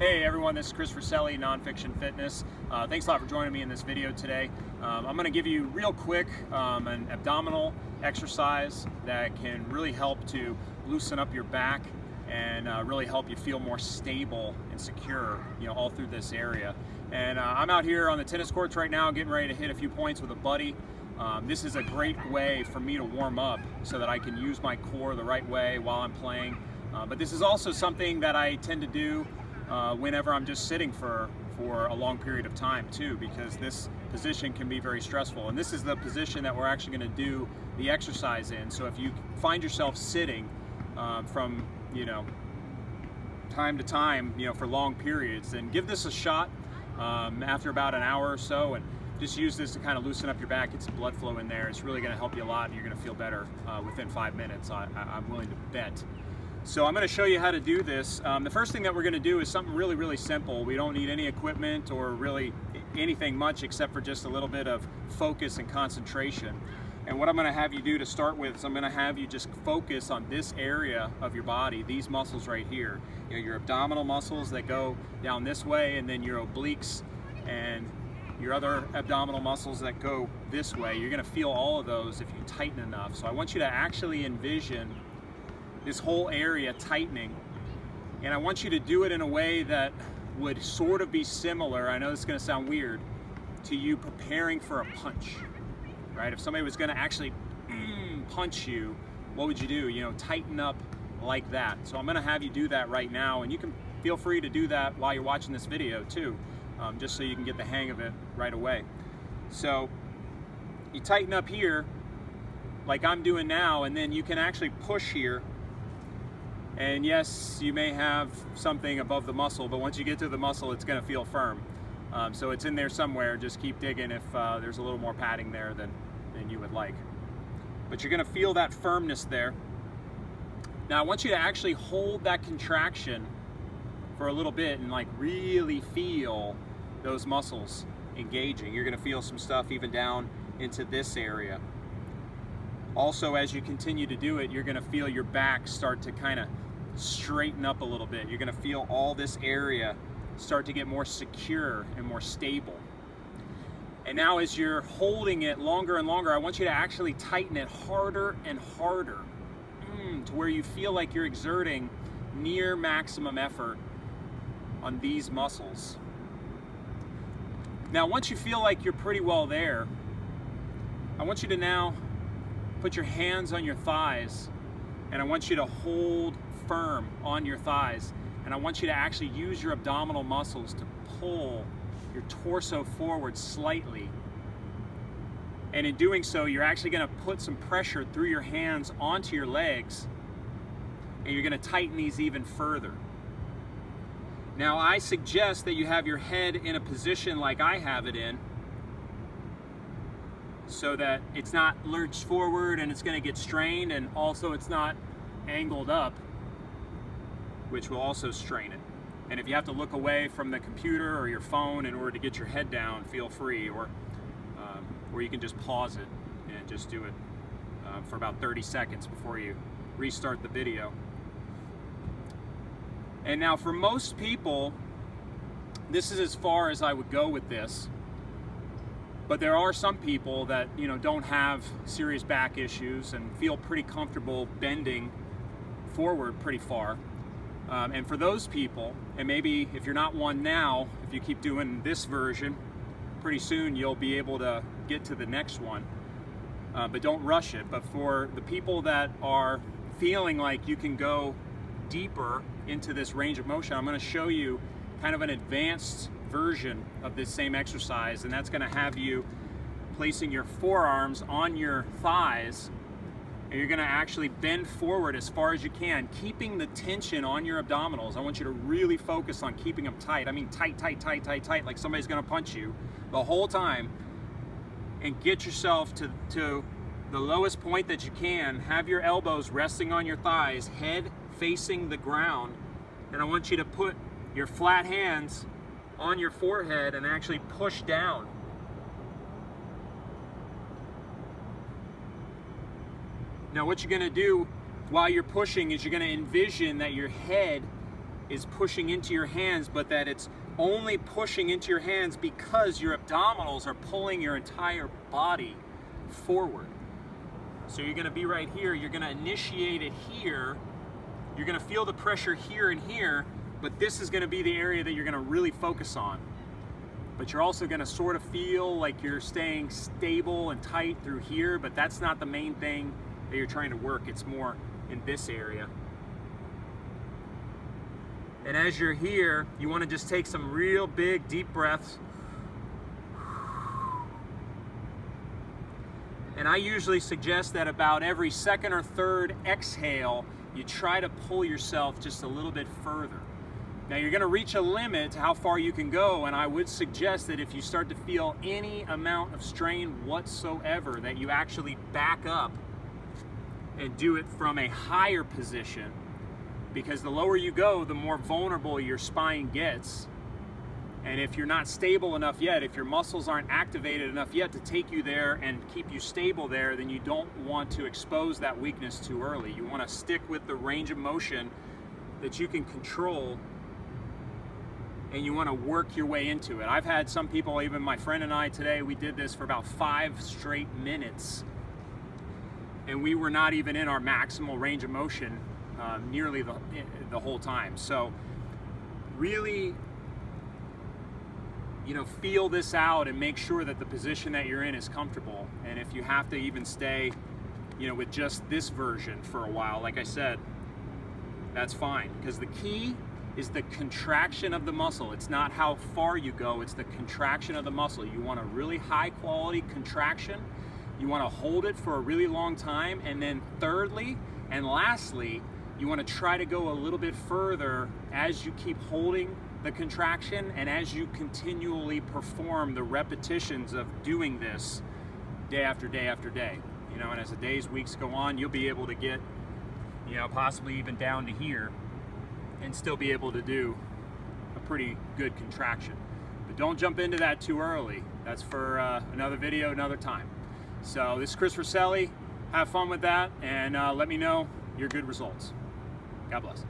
Hey everyone, this is Chris Roselli, Nonfiction Fitness. Thanks a lot for joining me in this video today. I'm going to give you real quick an abdominal exercise that can really help to loosen up your back and really help you feel more stable and secure, all through this area. And I'm out here on the tennis courts right now getting ready to hit a few points with a buddy. This is a great way for me to warm up so that I can use my core the right way while I'm playing. But this is also something that I tend to do whenever I'm just sitting for a long period of time too, because this position can be very stressful. And this is the position that we're actually going to do the exercise in. So if you find yourself sitting from time to time, for long periods, then give this a shot after about an hour or so, and just use this to kind of loosen up your back, get some blood flow in there. It's really going to help you a lot, and you're going to feel better within 5 minutes. I'm willing to bet. So I'm going to show you how to do this. The first thing that we're going to do is something really, really simple. We don't need any equipment or really anything much except for just a little bit of focus and concentration. And what I'm going to have you do to start with is I'm going to have you just focus on this area of your body, these muscles right here. Your abdominal muscles that go down this way, and then your obliques and your other abdominal muscles that go this way. You're going to feel all of those if you tighten enough. So I want you to actually envision this whole area tightening, and I want you to do it in a way that would sort of be similar, I know this is going to sound weird, to you preparing for a punch, right? If somebody was going to actually punch you, what would you do? Tighten up like that. So I'm going to have you do that right now, and you can feel free to do that while you're watching this video too, just so you can get the hang of it right away. So you tighten up here like I'm doing now, and then you can actually push here. And yes, you may have something above the muscle, but once you get to the muscle, it's going to feel firm. So it's in there somewhere. Just keep digging if there's a little more padding there than you would like. But you're going to feel that firmness there. Now I want you to actually hold that contraction for a little bit and really feel those muscles engaging. You're going to feel some stuff even down into this area. Also, as you continue to do it, you're going to feel your back start to kind of straighten up a little bit. You're going to feel all this area start to get more secure and more stable. And now as you're holding it longer and longer, I want you to actually tighten it harder and harder to where you feel like you're exerting near maximum effort on these muscles. Now, once you feel like you're pretty well there, I want you to now put your hands on your thighs, and I want you to hold firm on your thighs, and I want you to actually use your abdominal muscles to pull your torso forward slightly. And in doing so, you're actually going to put some pressure through your hands onto your legs, and you're going to tighten these even further. Now, I suggest that you have your head in a position like I have it in, so that it's not lurched forward and it's going to get strained, and also it's not angled up, which will also strain it. And if you have to look away from the computer or your phone in order to get your head down, feel free, or you can just pause it and just do it for about 30 seconds before you restart the video. And now for most people, this is as far as I would go with this. But there are some people that don't have serious back issues and feel pretty comfortable bending forward pretty far. And for those people, and maybe if you're not one now, if you keep doing this version, pretty soon you'll be able to get to the next one. But don't rush it. But for the people that are feeling like you can go deeper into this range of motion, I'm going to show you kind of an advanced version of this same exercise, and that's going to have you placing your forearms on your thighs, and you're going to actually bend forward as far as you can, keeping the tension on your abdominals. I want you to really focus on keeping them tight. I mean tight, tight, tight, tight, tight, like somebody's going to punch you the whole time. And get yourself to the lowest point that you can. Have your elbows resting on your thighs, head facing the ground, and I want you to put your flat hands on your forehead and actually push down. Now what you're going to do while you're pushing is you're going to envision that your head is pushing into your hands, but that it's only pushing into your hands because your abdominals are pulling your entire body forward. So you're going to be right here, you're going to initiate it here, you're going to feel the pressure here and here, but this is going to be the area that you're going to really focus on. But you're also going to sort of feel like you're staying stable and tight through here, but that's not the main thing that you're trying to work. It's more in this area. And as you're here, you want to just take some real big, deep breaths. And I usually suggest that about every second or third exhale, you try to pull yourself just a little bit further. Now you're going to reach a limit to how far you can go, and I would suggest that if you start to feel any amount of strain whatsoever, that you actually back up and do it from a higher position, because the lower you go, the more vulnerable your spine gets. And if you're not stable enough yet, if your muscles aren't activated enough yet to take you there and keep you stable there, then you don't want to expose that weakness too early. You want to stick with the range of motion that you can control, and you want to work your way into it. I've had some people, even my friend and I today, we did this for about 5 straight minutes, and we were not even in our maximal range of motion nearly the whole time. So really, feel this out and make sure that the position that you're in is comfortable. And if you have to even stay, with just this version for a while, like I said, that's fine, because the key is the contraction of the muscle. It's not how far you go, it's the contraction of the muscle. You want a really high quality contraction. You want to hold it for a really long time. And then thirdly and lastly, you want to try to go a little bit further as you keep holding the contraction and as you continually perform the repetitions of doing this day after day after day. And as the days, weeks go on, you'll be able to get, possibly even down to here and still be able to do a pretty good contraction. But don't jump into that too early. That's for another video, another time. So this is Chris Rosselli. Have fun with that, and let me know your good results. God bless.